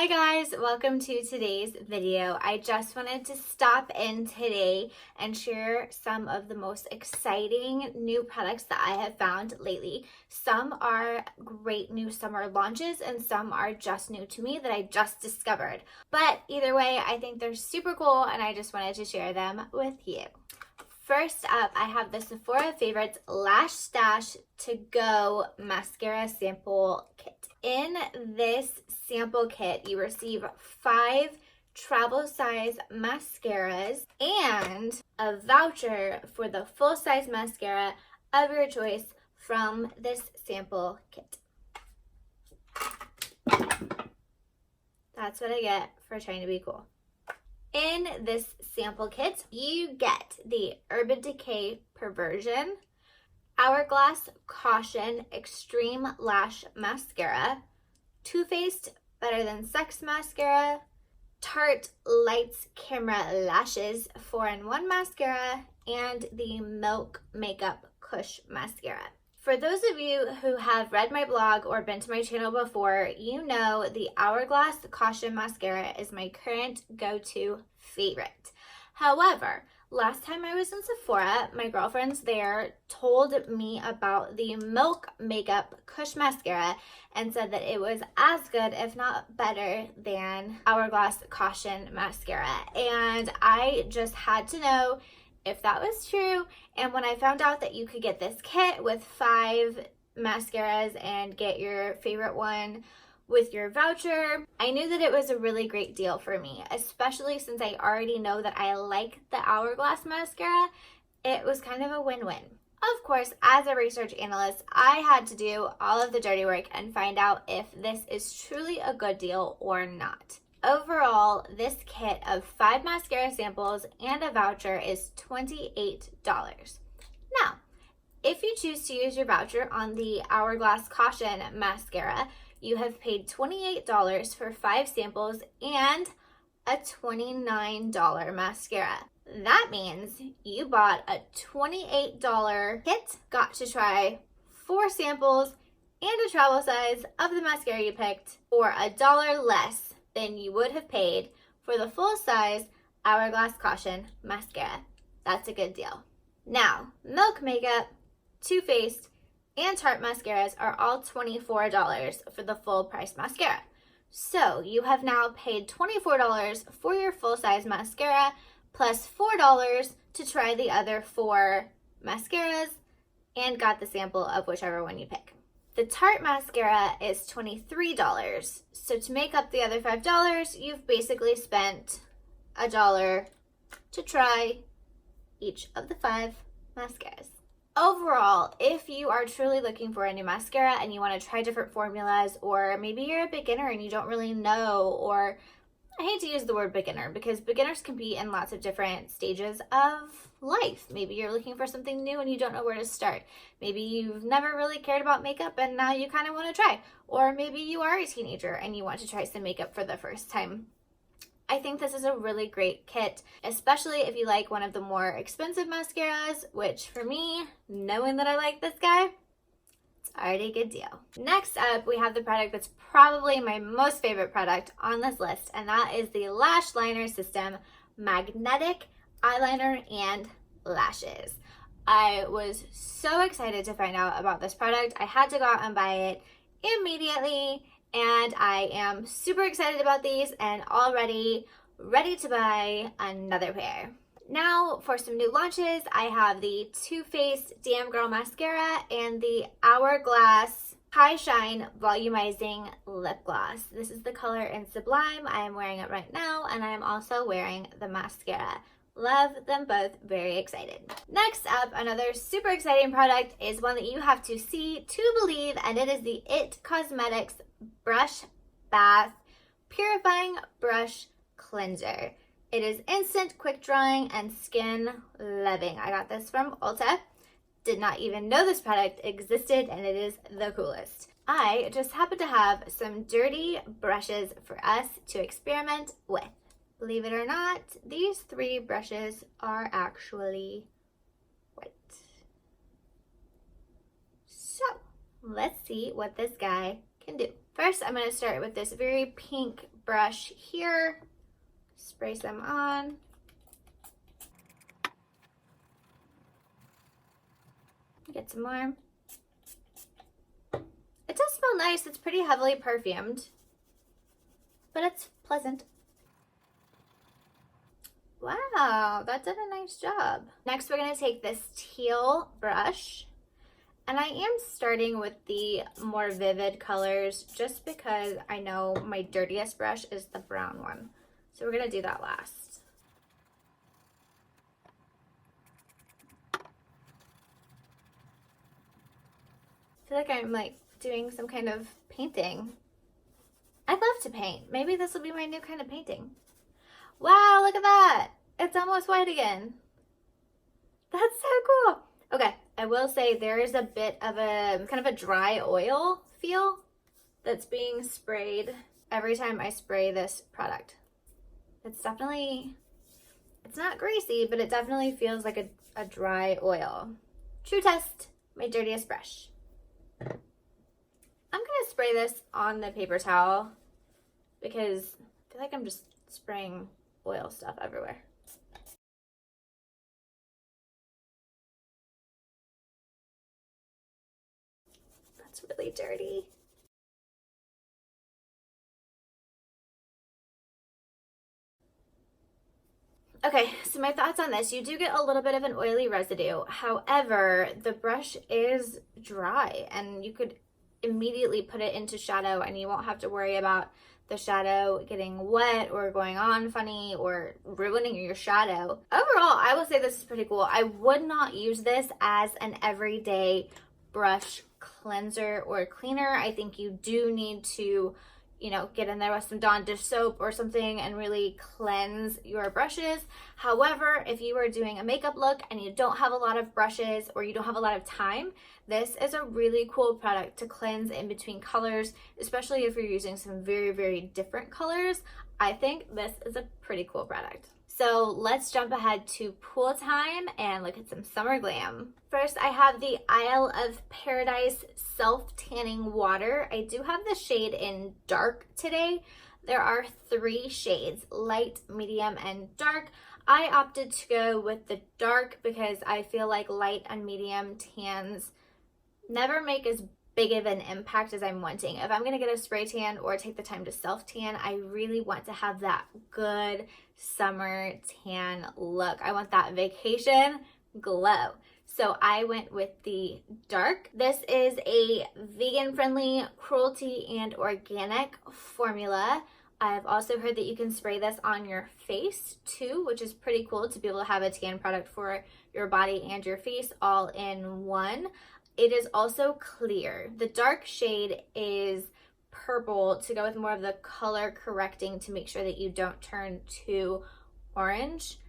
Hi guys, welcome to today's video. I just wanted to stop in today and share some of the most exciting new products that I have found lately. Some are great new summer launches and some are just new to me that I just discovered. But either way, I think they're super cool and I just wanted to share them with you. First up, I have the Sephora Favorites Lash Stash To Go Mascara Sample Kit. In this sample kit, you receive 5 travel size mascaras and a voucher for the full size mascara of your choice from this sample kit. That's what I get for trying to be cool. In this sample kit, you get the Urban Decay Perversion, Hourglass Caution Extreme Lash Mascara, TooFaced Better Than Sex Mascara, Tarte Lights Camera Lashes 4-in-1 Mascara, and the Milk Makeup Kush Mascara. For those of you who have read my blog or been to my channel before, you know the Hourglass Caution Mascara is my current go-to favorite. However, last time I was in Sephora, my girlfriends there told me about the Milk Makeup Kush Mascara and said that it was as good, if not better, than Hourglass Caution Mascara. And I just had to know if that was true. And when I found out that you could get this kit with 5 mascaras and get your favorite one with your voucher, I knew that it was a really great deal for me, especially since I already know that I like the Hourglass mascara. It was kind of a win-win. Of course, as a research analyst, I had to do all of the dirty work and find out if this is truly a good deal or not. Overall, this kit of 5 mascara samples and a voucher is $28. Now, if you choose to use your voucher on the Hourglass Caution Mascara, you have paid $28 for 5 samples and a $29 mascara. That means you bought a $28 kit, got to try 4 samples and a travel size of the mascara you picked for $1 less than you would have paid for the full size Hourglass Caution Mascara. That's a good deal. Now, Milk Makeup, TooFaced, and Tarte mascaras are all $24 for the full price mascara. So you have now paid $24 for your full size mascara plus $4 to try the other 4 mascaras and got the sample of whichever one you pick. The Tarte mascara is $23. So to make up the other $5, you've basically spent $1 to try each of the 5 mascaras. Overall, if you are truly looking for a new mascara and you want to try different formulas, or maybe you're a beginner and you don't really know, or I hate to use the word beginner because beginners can be in lots of different stages of life. Maybe you're looking for something new and you don't know where to start. Maybe you've never really cared about makeup and now you kind of want to try. Or maybe you are a teenager and you want to try some makeup for the first time. I think this is a really great kit, especially if you like one of the more expensive mascaras, which for me, knowing that I like this guy, it's already a good deal. Next up, we have the product that's probably my most favorite product on this list, and that is the Lash Liner System Magnetic Eyeliner and Lashes. I was so excited to find out about this product. I had to go out and buy it immediately. And I am super excited about these and already ready to buy another pair. Now for some new launches, I have the TooFaced Damn Girl Mascara and the Hourglass High Shine Volumizing Lip Gloss. This is the color in Sublime. I am wearing it right now and I am also wearing the mascara. Love them both, very excited. Next up, another super exciting product is one that you have to see to believe, and it is the IT Cosmetics Brush Bath Purifying Brush Cleanser. It is instant, quick drying, and skin loving. I got this from Ulta. Did not even know this product existed, and it is the coolest. I just happen to have some dirty brushes for us to experiment with. Believe it or not, these 3 brushes are actually white. So let's see what this guy can do. First, I'm going to start with this very pink brush here. Spray some on. Get some more. It does smell nice. It's pretty heavily perfumed, but it's pleasant. Wow, that did a nice job. Next, we're going to take this teal brush, and I am starting with the more vivid colors just because I know my dirtiest brush is the brown one. So we're going to do that last. I feel like I'm like doing some kind of painting. I'd love to paint. Maybe this will be my new kind of painting. Wow, look at that. It's almost white again. That's so cool. Okay, I will say there is a bit of a kind of a dry oil feel that's being sprayed every time I spray this product. It's definitely, it's not greasy, but it definitely feels like a dry oil. True test, my dirtiest brush. I'm gonna spray this on the paper towel because I feel like I'm just spraying oil stuff everywhere. That's really dirty. Okay, so my thoughts on this. You do get a little bit of an oily residue. However, the brush is dry and you could immediately put it into shadow and you won't have to worry about the shadow getting wet or going on funny or ruining your shadow. Overall, I will say this is pretty cool. I would not use this as an everyday brush cleanser or cleaner. I think you do need to, you know, get in there with some Dawn dish soap or something and really cleanse your brushes. However, if you are doing a makeup look and you don't have a lot of brushes or you don't have a lot of time, this is a really cool product to cleanse in between colors, especially if you're using some very, very different colors. I think this is a pretty cool product. So let's jump ahead to pool time and look at some summer glam. First, I have the Isle of Paradise Self-Tanning Water. I do have the shade in dark today. There are 3 shades, light, medium, and dark. I opted to go with the dark because I feel like light and medium tans never make as big of an impact as I'm wanting. If I'm going to get a spray tan or take the time to self-tan, I really want to have that good summer tan look. I want that vacation glow. So I went with the dark. This is a vegan-friendly, cruelty and organic formula. I've also heard that you can spray this on your face too, which is pretty cool to be able to have a tan product for your body and your face all in one. It is also clear. The dark shade is purple to go with more of the color correcting to make sure that you don't turn too orange,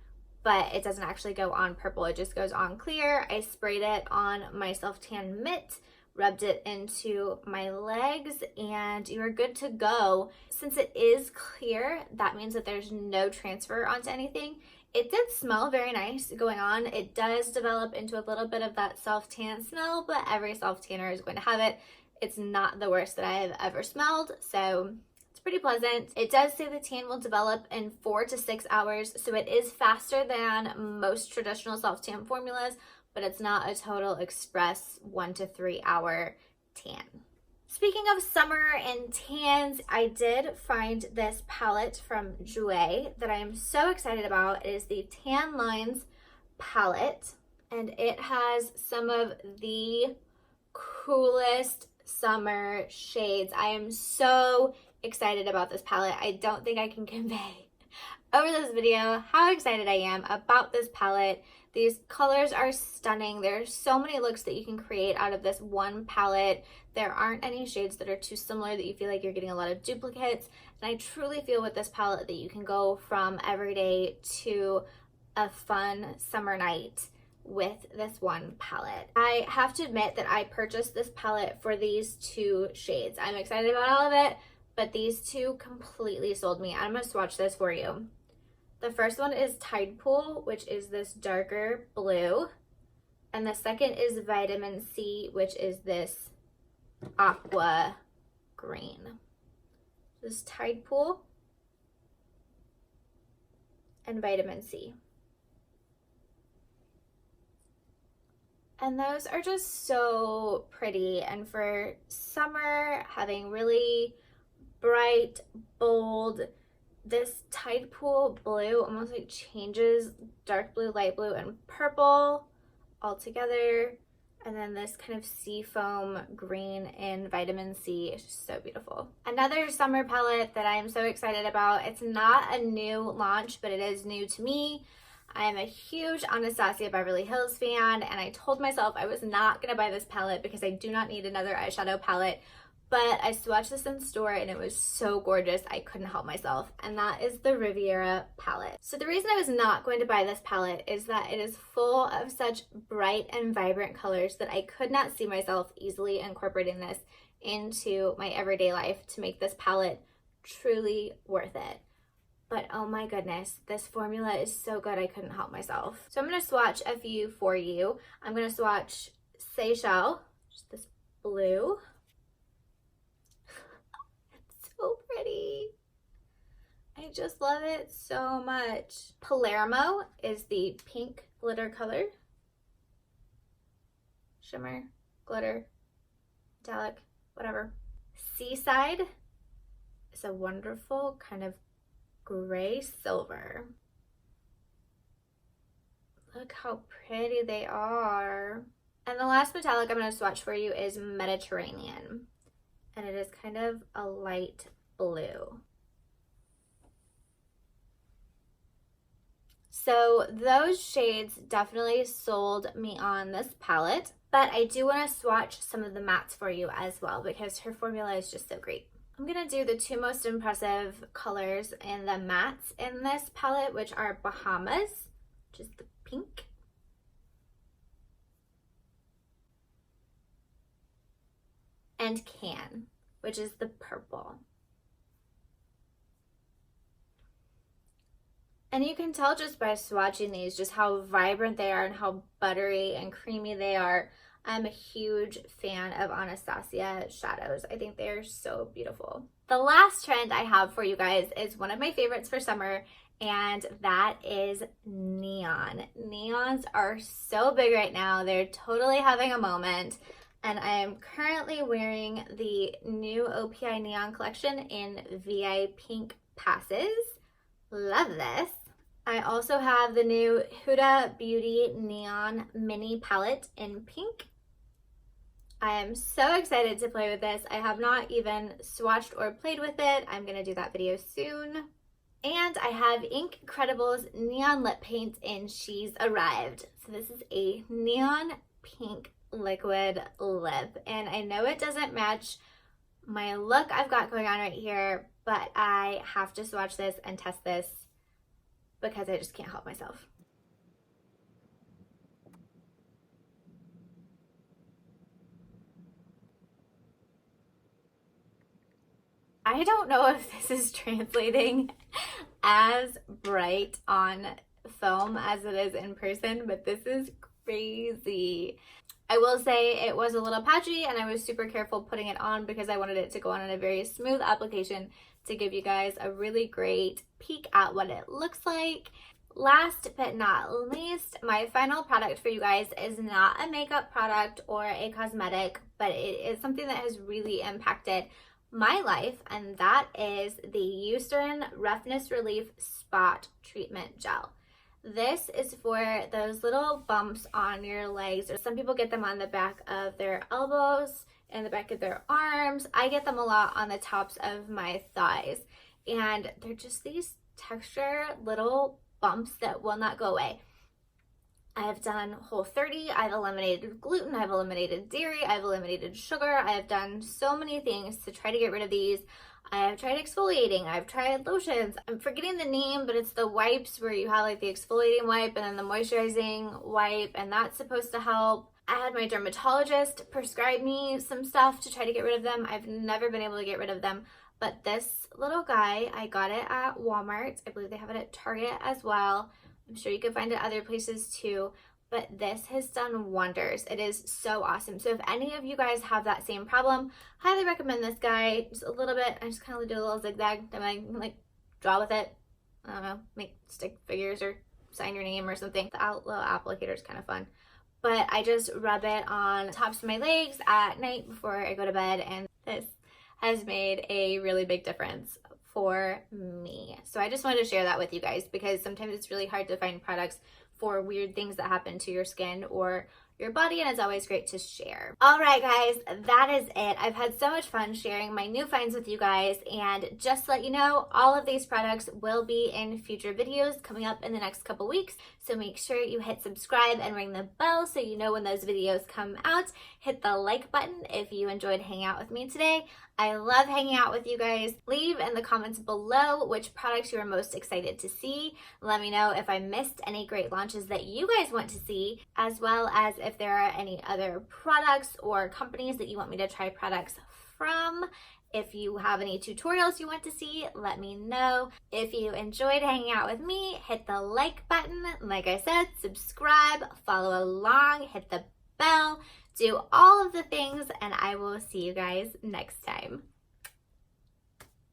but it doesn't actually go on purple. It just goes on clear. I sprayed it on my self-tan mitt, rubbed it into my legs, and you are good to go. Since it is clear, that means that there's no transfer onto anything. It did smell very nice going on. It does develop into a little bit of that self-tan smell, but every self-tanner is going to have it. It's not the worst that I have ever smelled, so it's pretty pleasant. It does say the tan will develop in 4 to 6 hours, so it is faster than most traditional self-tan formulas, but it's not a total express 1 to 3 hour tan. Speaking of summer and tans, I did find this palette from Jouer that I am so excited about. It is the Tan Lines palette, and it has some of the coolest summer shades. I am so excited about this palette. I don't think I can convey over this video how excited I am about this palette. These colors are stunning. There are so many looks that you can create out of this one palette. There aren't any shades that are too similar that you feel like you're getting a lot of duplicates. And I truly feel with this palette that you can go from everyday to a fun summer night with this one palette. I have to admit that I purchased this palette for these 2 shades. I'm excited about all of it, but these 2 completely sold me. I'm going to swatch this for you. The first one is Tide Pool, which is this darker blue. And the second is Vitamin C, which is this aqua green. This Tide Pool and Vitamin C. And those are just so pretty. And for summer, having really bright, bold, this Tide Pool blue almost like changes dark blue, light blue, and purple all together. And then this kind of seafoam green in Vitamin C is just so beautiful. Another summer palette that I am so excited about. It's not a new launch, but it is new to me. I am a huge Anastasia Beverly Hills fan, and I told myself I was not going to buy this palette because I do not need another eyeshadow palette, but I swatched this in store and it was so gorgeous I couldn't help myself, and that is the Riviera palette. So the reason I was not going to buy this palette is that it is full of such bright and vibrant colors that I could not see myself easily incorporating this into my everyday life to make this palette truly worth it. But oh my goodness, this formula is so good I couldn't help myself. So I'm going to swatch a few for you. I'm going to swatch Seychelles, just this blue. It's so pretty. I just love it so much. Palermo is the pink glitter color. Shimmer, glitter, metallic, whatever. Seaside is a wonderful kind of gray silver. Look how pretty they are. And the last metallic I'm going to swatch for you is Mediterranean, and it is kind of a light blue. So those shades definitely sold me on this palette, but I do want to swatch some of the mattes for you as well because her formula is just so great. I'm going to do the two most impressive colors in the mattes in this palette, which are Bahamas, which is the pink, and Can, which is the purple. And you can tell just by swatching these just how vibrant they are and how buttery and creamy they are. I'm a huge fan of Anastasia shadows. I think they're so beautiful. The last trend I have for you guys is one of my favorites for summer, and that is neon. Neons are so big right now. They're totally having a moment. And I am currently wearing the new OPI Neon collection in VIPink passes. Love this. I also have the new Huda Beauty Neon Mini Palette in pink. I am so excited to play with this. I have not even swatched or played with it. I'm going to do that video soon. And I have Incredibles Neon Lip Paint in She's Arrived. So this is a neon pink liquid lip. And I know it doesn't match my look I've got going on right here, but I have to swatch this and test this because I just can't help myself. I don't know if this is translating as bright on film as it is in person, but this is crazy. I will say it was a little patchy and I was super careful putting it on because I wanted it to go on in a very smooth application to give you guys a really great peek at what it looks like. Last but not least, my final product for you guys is not a makeup product or a cosmetic, but it is something that has really impacted my life, and that is the Eucerin Roughness Relief Spot Treatment Gel. This is for those little bumps on your legs. Some people get them on the back of their elbows and the back of their arms. I get them a lot on the tops of my thighs, and they're just these texture little bumps that will not go away. I have done Whole30, I've eliminated gluten, I've eliminated dairy, I've eliminated sugar, I have done so many things to try to get rid of these. I have tried exfoliating, I've tried lotions. I'm forgetting the name, but it's the wipes where you have like the exfoliating wipe and then the moisturizing wipe, and that's supposed to help. I had my dermatologist prescribe me some stuff to try to get rid of them. I've never been able to get rid of them, but this little guy, I got it at Walmart. I believe they have it at Target as well. I'm sure you can find it other places too, but this has done wonders. It is so awesome. So if any of you guys have that same problem, highly recommend this guy. Just a little bit. I just kind of do a little zigzag. I like draw with it. I don't know, make stick figures or sign your name or something. The little applicator is kind of fun. But I just rub it on the tops of my legs at night before I go to bed, and this has made a really big difference for me. So I just wanted to share that with you guys, because sometimes it's really hard to find products for weird things that happen to your skin or your body, and it's always great to share. All right, guys, that is it. I've had so much fun sharing my new finds with you guys, and just to let you know, all of these products will be in future videos coming up in the next couple weeks, so make sure you hit subscribe and ring the bell so you know when those videos come out. Hit the like button if you enjoyed hanging out with me today. I love hanging out with you guys. Leave in the comments below which products you are most excited to see. Let me know if I missed any great launches that you guys want to see, as well as if there are any other products or companies that you want me to try products from. If you have any tutorials you want to see, let me know. If you enjoyed hanging out with me, hit the like button. Like I said, subscribe, follow along, hit the bell, do all of the things, and I will see you guys next time.